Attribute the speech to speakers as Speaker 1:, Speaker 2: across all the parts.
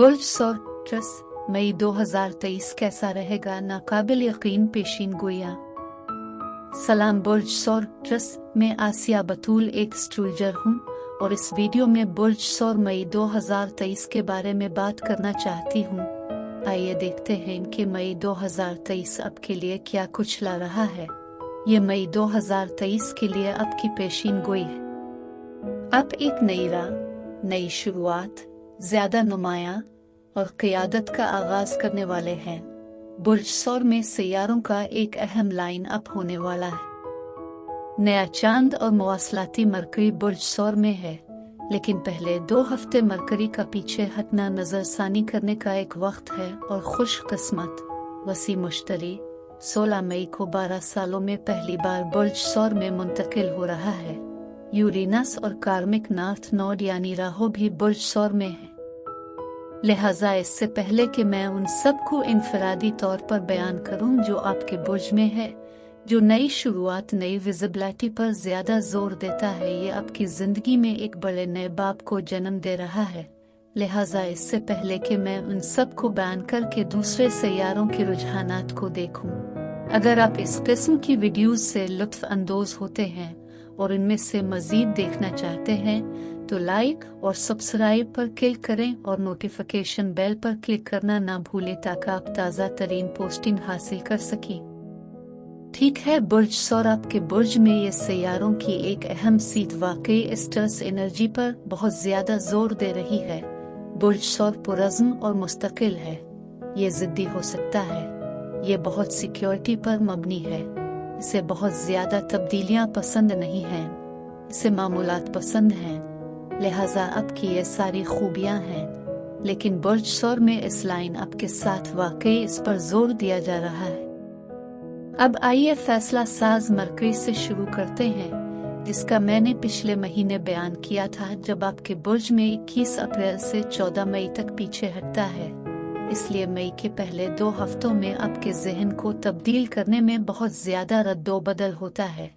Speaker 1: बुर्ज सौर मई 2023 कैसा रहेगा? नाकाबिल यकीन पेशीन गोइयां। सलाम, बुर्ज सौर में आसिया बतूल एक एस्ट्रोलॉजर हूँ और इस वीडियो में बुर्ज सौर मई 2023 के बारे में बात करना चाहती हूँ। आइए देखते हैं कि मई 2023 अब के लिए क्या कुछ ला रहा है। ये मई 2023 के लिए अब की पेशीन गोई है। अब एक नई राह, नई शुरुआत, ज्यादा नुमायां और क़ियादत का आगाज करने वाले हैं। बुर्ज सौर में सियारों का एक अहम लाइन अप होने वाला है। नया चांद और मवासलाती मरकरी बुर्ज सौर में है, लेकिन पहले 2 हफ्ते मरकरी का पीछे हटना नजरसानी करने का एक वक्त है और खुशकिस्मत वसी मुश्तरी 16 मई को 12 सालों में पहली बार बुर्ज सौर में मुंतकिल हो रहा है। यूरेनस और कार्मिक नॉर्थ नोड यानी राहु भी बुर्ज सौर में है। लिहाजा इससे पहले कि मैं उन सब को इनफरादी तौर पर बयान करूं जो आपके बुर्ज में है, जो नई शुरुआत, नई विजिबिलिटी पर ज्यादा जोर देता है, ये आपकी जिंदगी में एक बड़े नए बाब को जन्म दे रहा है। लिहाजा इससे पहले कि मैं उन सब को बयान करके दूसरे सैयारों के रुझानात को देखूं, अगर आप इस किस्म की वीडियोस से लुत्फ अंदोज होते हैं और इनमें से मजीद देखना चाहते हैं तो लाइक और सब्सक्राइब पर क्लिक करें और नोटिफिकेशन बेल पर क्लिक करना ना भूलें ताकि आप ताज़ा तरीन पोस्टिंग हासिल कर सकें। ठीक है, बुर्ज सौर आपके बुर्ज में ये सैयारों की एक अहम सीट वाकई स्ट्रेस एनर्जी पर बहुत ज्यादा जोर दे रही है। बुर्ज सौर पुरज़्म और मुस्तकिल है, ये जिद्दी हो सकता है, ये बहुत सिक्योरिटी पर मबनी है, इसे बहुत ज्यादा तब्दीलियां पसंद नहीं हैं, इसे मामूलात पसंद हैं। लिहाजा आपकी ये सारी खूबियां हैं, लेकिन बुर्ज सौर में इस लाइन अप के साथ वाकई इस पर जोर दिया जा रहा है। अब आइए फैसला साज मरकरी से शुरू करते हैं, जिसका मैंने पिछले महीने बयान किया था, जब आपके बुर्ज में 21 अप्रैल से 14 मई तक पीछे हटता है। इसलिए मई के पहले 2 हफ्तों में आपके जहन को तब्दील करने में बहुत ज्यादा रद्दोबदल होता है।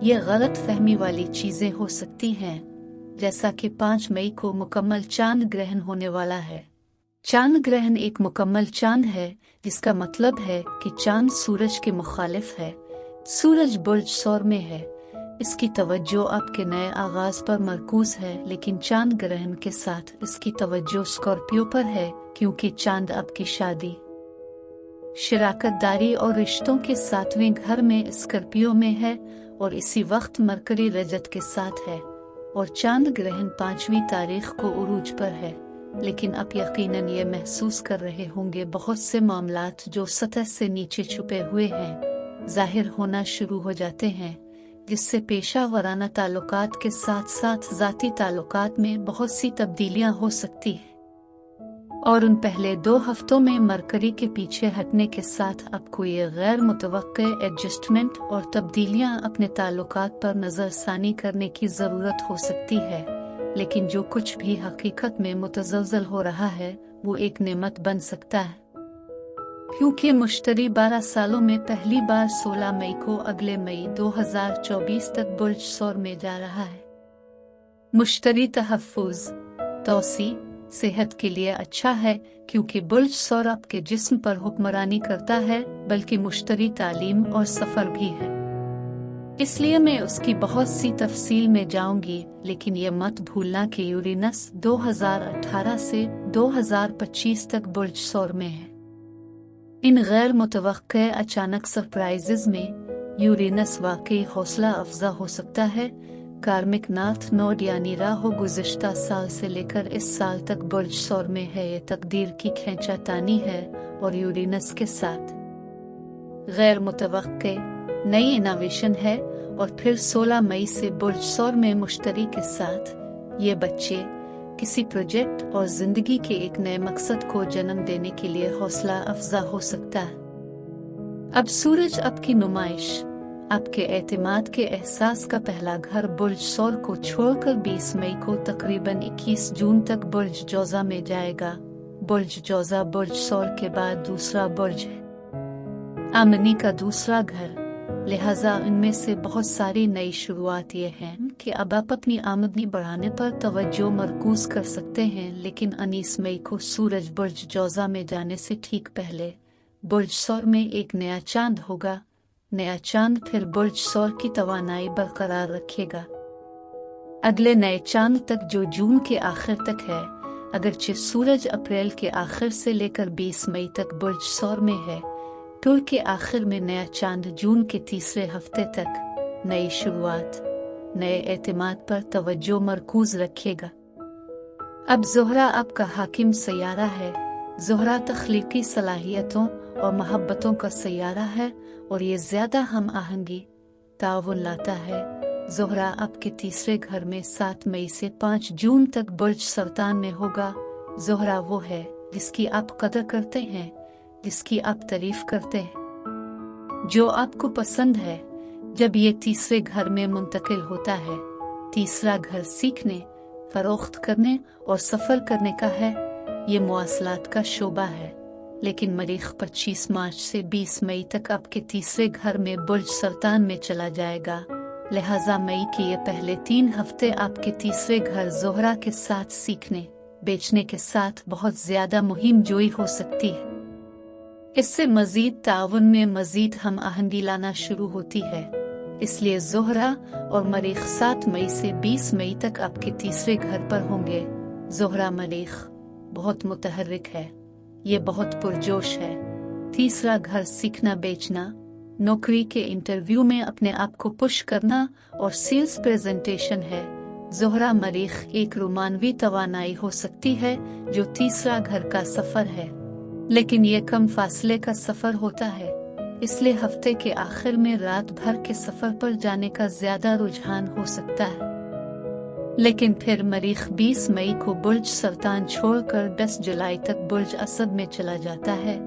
Speaker 1: ये गलत फहमी वाली चीजें हो सकती हैं, जैसा कि 5 मई को मुकम्मल चांद ग्रहण होने वाला है। चांद ग्रहण एक मुकम्मल चांद है, जिसका मतलब है कि चांद सूरज के मुखालिफ है। सूरज बुर्ज सौर में है, इसकी तवज्जो आपके नए आगाज पर मरकूज है, लेकिन चांद ग्रहण के साथ इसकी तवज्जो स्कॉर्पियो पर है, क्योंकि चांद आपकी शादी, शराकतदारी और रिश्तों के 7वें घर में स्कॉर्पियो में है और इसी वक्त मरकरी रजत के साथ है और चांद ग्रहण 5वीं तारीख को उरूज पर है। लेकिन आप यकीनन ये महसूस कर रहे होंगे बहुत से मामलात जो सतह से नीचे छुपे हुए हैं जाहिर होना शुरू हो जाते हैं, जिससे पेशा वराना ताल्लुकात के साथ साथ ज़ाती ताल्लुकात में बहुत सी तब्दीलियां हो सकती हैं। और उन पहले 2 हफ्तों में मरकरी के पीछे हटने के साथ आपको ये गैर मुतवक्के एडजस्टमेंट और तब्दीलियां अपने ताल्लुकात पर नजरसानी करने की ज़रूरत हो सकती है। लेकिन जो कुछ भी हकीकत में मुतज़लज़ल हो रहा है वो एक नेमत बन सकता है, क्योंकि मुश्तरी 12 सालों में पहली बार 16 मई को अगले मई 2024 तक बुर्ज सौर में जा रहा है। मुश्तरी तहफ़्फ़ुज़, तौसी, सेहत के लिए अच्छा है, क्योंकि बुर्ज सौर आपके जिस्म पर हुक्मरानी करता है, बल्कि मुश्तरी तालीम और सफर भी है। इसलिए मैं उसकी बहुत सी तफसील में जाऊंगी, लेकिन ये मत भूलना कि यूरेनस 2018 से 2025 तक बुर्ज सौर में है। इन गैर मुतवक्के अचानक सरप्राइजेज में यूरेनस वाकई हौसला अफजा हो सकता है। कार्मिक नॉर्थ नोड यानी राहु गुज़िश्ता साल से लेकर इस साल तक बुर्ज सौर में है। ये तकदीर की खींचातानी है और यूरेनस के साथ गैर मुतवक्के नई इनोवेशन है। और फिर 16 मई से बुर्ज सौर में मुश्तरी के साथ ये बच्चे किसी प्रोजेक्ट और जिंदगी के एक नए मकसद को जन्म देने के लिए हौसला अफजा हो सकता है। अब सूरज आपकी नुमाइश, आपके एतमाद के एहसास का पहला घर बुर्ज सौर को छोड़कर 20 मई को तकरीबन 21 जून तक बुर्ज जोजा में जाएगा। बुर्ज जोजा बुर्ज सौर के बाद दूसरा बुर्ज है, आमदनी का दूसरा घर। लिहाजा इनमें से बहुत सारी नई शुरुआत ये हैं कि अब आप अपनी आमदनी बढ़ाने पर तवज्जो मरकूज कर सकते हैं, लेकिन 19 मई को सूरज बुर्ज जौज़ा में जाने से ठीक पहले बुर्ज सौर में एक नया चांद होगा। नया चांद फिर बुर्ज सौर की तवानाई बरकरार रखेगा अगले नए चांद तक, जो जून के आखिर तक है। अगरचे सूरज अप्रैल के आखिर से लेकर 20 मई तक बुर्ज सौर में है, टूर के आखिर में नया चांद जून के तीसरे हफ्ते तक नई शुरुआत, नए एतमाद पर तवज्जो मरकूज रखेगा। अब ज़ोहरा आपका हाकिम सैयारा है। ज़ोहरा तख्लीकी सलाहियतों और मोहब्बतों का सैयारा है और ये ज़्यादा हम आहंगी ताउन लाता है। ज़ोहरा आपके तीसरे घर में 7 मई से 5 जून तक बुर्ज सरतान में होगा। ज़ोहरा वो है जिसकी आप कदर करते हैं, जिसकी आप तारीफ करते हैं, जो आपको पसंद है। जब ये तीसरे घर में मुंतकिल होता है, तीसरा घर सीखने, फरोख्त करने और सफ़र करने का है। ये मुआसलात का शोबा है। लेकिन मरीख 25 मार्च से 20 मई तक आपके तीसरे घर में बुर्ज सरतान में चला जाएगा। लिहाजा मई के ये पहले 3 हफ्ते आपके तीसरे घर ज़ोहरा के साथ सीखने, बेचने के साथ बहुत ज्यादा मुहिम जोई हो सकती है। इससे मजीद ताउन में मजीद हम आहंगी लाना शुरू होती है। इसलिए ज़ोहरा और मरीख 7 मई से 20 मई तक आपके तीसरे घर पर होंगे। ज़ोहरा मरीख बहुत मुतहर्रिक है, ये बहुत पुरजोश है। तीसरा घर सीखना, बेचना, नौकरी के इंटरव्यू में अपने आप को पुश करना और सेल्स प्रेजेंटेशन है। ज़ोहरा मरीख एक रोमानवी तवानाई हो सकती है जो तीसरा घर का सफर है, लेकिन ये कम फासले का सफर होता है। इसलिए हफ्ते के आखिर में रात भर के सफर पर जाने का ज्यादा रुझान हो सकता है। लेकिन फिर मरीख 20 मई को बुर्ज सरतान छोड़कर 10 जुलाई तक बुर्ज असद में चला जाता है।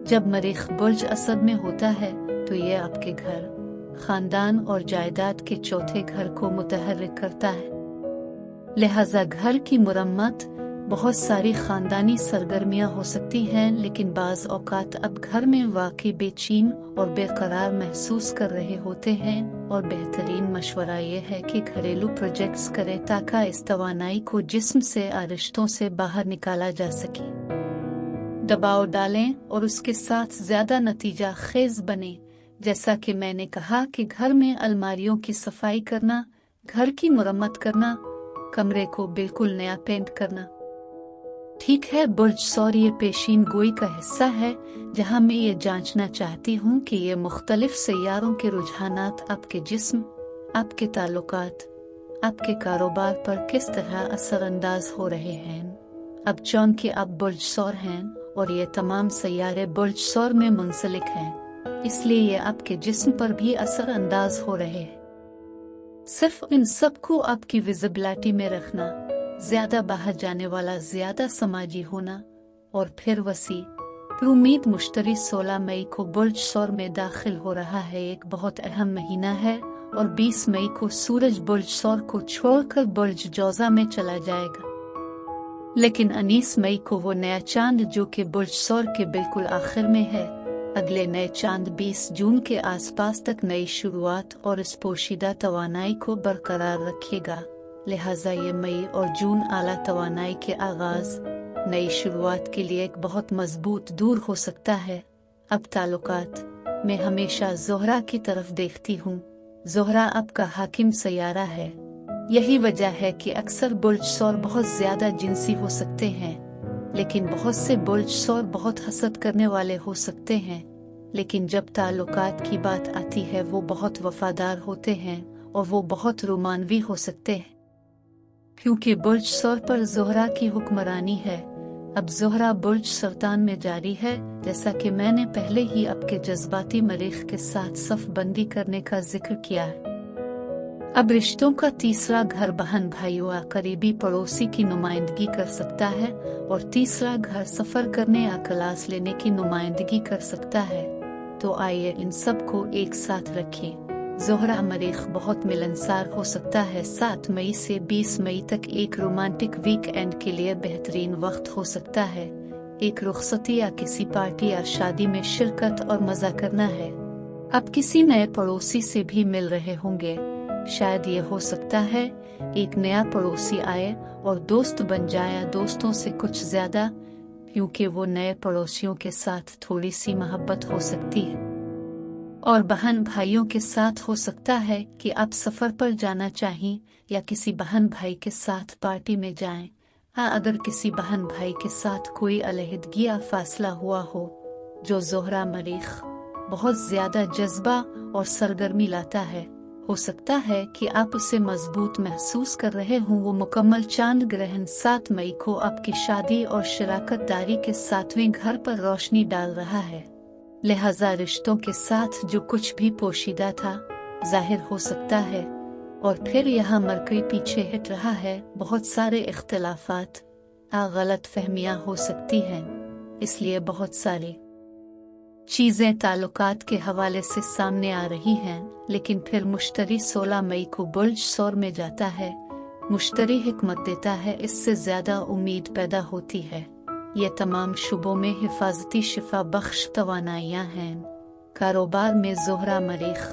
Speaker 1: जब मरीख बुर्ज असद में होता है तो ये आपके घर, खानदान और जायदाद के चौथे घर को मुतहर्रिक करता है। लिहाजा घर की मुरम्मत, बहुत सारी खानदानी सरगर्मियां हो सकती हैं, लेकिन बाज़ औकात अब घर में वाकई बेचैन और बेकरार महसूस कर रहे होते हैं। और बेहतरीन मशवरा ये है कि घरेलू प्रोजेक्ट्स करें ताकि इस तवानाई को जिस्म से और रिश्तों से बाहर निकाला जा सके। दबाव डालें और उसके साथ ज्यादा नतीजा खेज बने। जैसा कि मैंने कहा कि घर में अलमारियों की सफाई करना, घर की मुरम्मत करना, कमरे को बिल्कुल नया पेंट करना। ठीक है, बुर्ज सौर ये पेशीन गोई का हिस्सा है जहां मैं ये जांचना चाहती हूँ कि ये मुख्तलिफ सैयारों के रुझानात आपके जिस्म, आपके ताल्लुकात, आपके कारोबार पर किस तरह असरअंदाज हो रहे हैं। अब चूंकि आप बुर्ज सौर हैं और ये तमाम सैयारे बुर्ज सौर में मुंसलिक हैं, इसलिए ये आपके जिस्म पर भी असरअंदाज हो रहे हैं। सिर्फ इन सबको आपकी विजिबिलिटी में रखना, ज्यादा बाहर जाने वाला, ज्यादा समाजी होना और फिर वसी उम्मीद मुश्तरी 16 मई को बुर्ज सौर में दाखिल हो रहा है। एक बहुत अहम महीना है और 20 मई को सूरज बुर्ज सौर को छोड़कर बुर्ज जौज़ा में चला जाएगा। लेकिन 19 मई को वो नया चांद जो कि बुर्ज सौर के बिल्कुल आखिर में है, अगले नए चांद 20 जून के आसपास तक नई शुरुआत और इस पोशीदा तवानाई को बरकरार रखेगा। लिहाजा ये मई और जून आला तवानाई के आगाज, नई शुरुआत के लिए एक बहुत मजबूत दूर हो सकता है। अब ताल्लुकात मैं हमेशा ज़ोहरा की तरफ देखती हूँ। ज़ोहरा आपका हाकिम सैयारा है। यही वजह है कि अक्सर बुर्ज सौर बहुत ज्यादा जिनसी हो सकते हैं, लेकिन बहुत से बुर्ज सौर बहुत हसद करने वाले हो सकते हैं। लेकिन जब ताल्लुकात की बात आती है वो बहुत वफादार होते हैं और वो बहुत रोमानवी हो सकते हैं, क्योंकि बुर्ज सौर पर ज़ोहरा की हुक्मरानी है। अब ज़ोहरा बुर्ज सरतान में जारी है, जैसा कि मैंने पहले ही आपके जज्बाती मरीख के साथ सफ बंदी करने का जिक्र किया है। अब रिश्तों का तीसरा घर बहन भाइयों या करीबी पड़ोसी की नुमाइंदगी कर सकता है और तीसरा घर सफर करने या क्लास लेने की नुमाइंदगी कर सकता है। तो आइए इन सब को एक साथ रखें। ज़ोहरा मरीख बहुत मिलनसार हो सकता है। 7 मई से 20 मई तक एक रोमांटिक वीकेंड के लिए बेहतरीन वक्त हो सकता है। एक रुखसती या किसी पार्टी या शादी में शिरकत और मजा करना है। आप किसी नए पड़ोसी से भी मिल रहे होंगे। शायद ये हो सकता है एक नया पड़ोसी आए और दोस्त बन जाए दोस्तों से कुछ ज्यादा, क्योंकि वो नए पड़ोसियों के साथ थोड़ी सी मोहब्बत हो सकती है। और बहन भाइयों के साथ हो सकता है कि आप सफर पर जाना चाहें या किसी बहन भाई के साथ पार्टी में जाएं। अगर किसी बहन भाई के साथ कोई अलहदगी या फासला हुआ हो जो ज़ोहरा मरीख बहुत ज्यादा जज्बा और सरगर्मी लाता है, हो सकता है कि आप उसे मजबूत महसूस कर रहे हों। वो मुकम्मल चांद ग्रहण 7 मई को आपकी शादी और शराकत दारी के 7वें घर पर रोशनी डाल रहा है, लिहाजा रिश्तों के साथ जो कुछ भी पोशीदा था जाहिर हो सकता है। और फिर यहाँ मरकरी पीछे हट रहा है, बहुत सारे इख्तिलाफात गलत फहमियाँ हो सकती हैं, इसलिए बहुत सारी चीजें ताल्लुकात के हवाले से सामने आ रही हैं। लेकिन फिर मुश्तरी 16 मई को बुर्ज सौर में जाता है, मुश्तरी हिकमत देता है, इससे ज्यादा उम्मीद पैदा होती है। ये तमाम शुबों में हिफाजती शिफा बख्श तवानाइयाँ हैं। कारोबार में ज़ोहरा मरीख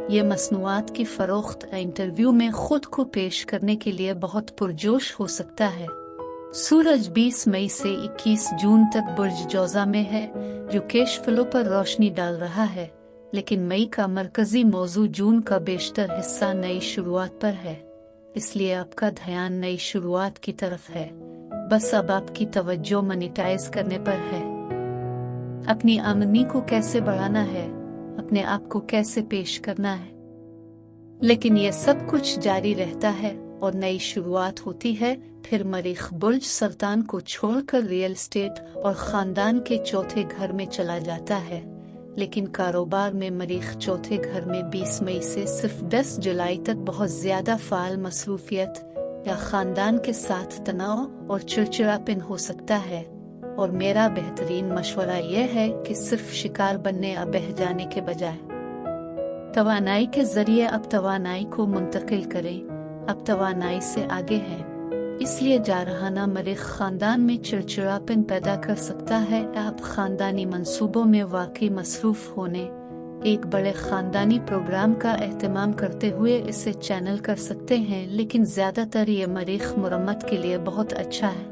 Speaker 1: ये मसनूआत की फरोख्त इंटरव्यू में खुद को पेश करने के लिए बहुत पुरजोश हो सकता है। सूरज 20 मई से 21 जून तक बुर्ज जौज़ा में है, जो कैश फ्लो पर रोशनी डाल रहा है। लेकिन मई का मरकजी मौजू जून का बेशतर हिस्सा नई शुरुआत पर है, इसलिए आपका ध्यान नई शुरुआत की तरफ है। बस अब आपकी तवज्जो मोनेटाइज करने पर है। अपनी आमदनी को कैसे बढ़ाना है, अपने आप को कैसे पेश करना है। लेकिन यह सब कुछ जारी रहता है और नई शुरुआत होती है। फिर मरीख बुर्ज सरतान को छोड़कर रियल एस्टेट और खानदान के चौथे घर में चला जाता है। लेकिन कारोबार में मरीख चौथे घर में 20 मई से सिर्फ 10 जुलाई तक बहुत ज्यादा फाल मसरूफियत या खानदान के साथ तनाव और चिड़चिड़ापन हो सकता है। और मेरा बेहतरीन मशवरा यह है कि सिर्फ शिकार बनने या बह जाने के बजाय तवानाई के जरिए अब तवानाई को मुंतकिल करें। अब तवानाई से आगे हैं, इसलिए जारहाना मरीख खानदान में चिड़चिड़ापन पैदा कर सकता है। आप खानदानी मंसूबों में वाकई मसरूफ होने एक बड़े खानदानी प्रोग्राम का एहतमाम करते हुए इसे चैनल कर सकते हैं। लेकिन ज्यादातर ये मरीख मुरम्मत के लिए बहुत अच्छा है,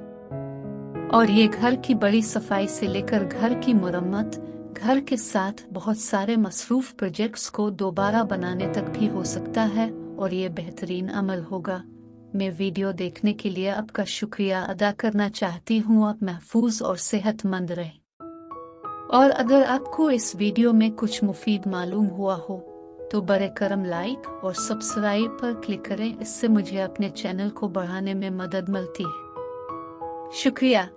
Speaker 1: और ये घर की बड़ी सफाई से लेकर घर की मुरम्मत, घर के साथ बहुत सारे मसरूफ प्रोजेक्ट्स को दोबारा बनाने तक भी हो सकता है, और ये बेहतरीन अमल होगा। मैं वीडियो देखने के लिए आपका शुक्रिया अदा करना चाहती हूँ। आप महफूज और सेहतमंद रहें। और अगर आपको इस वीडियो में कुछ मुफीद मालूम हुआ हो तो बरे करम लाइक और सब्सक्राइब पर क्लिक करें, इससे मुझे अपने चैनल को बढ़ाने में मदद मिलती है। शुक्रिया।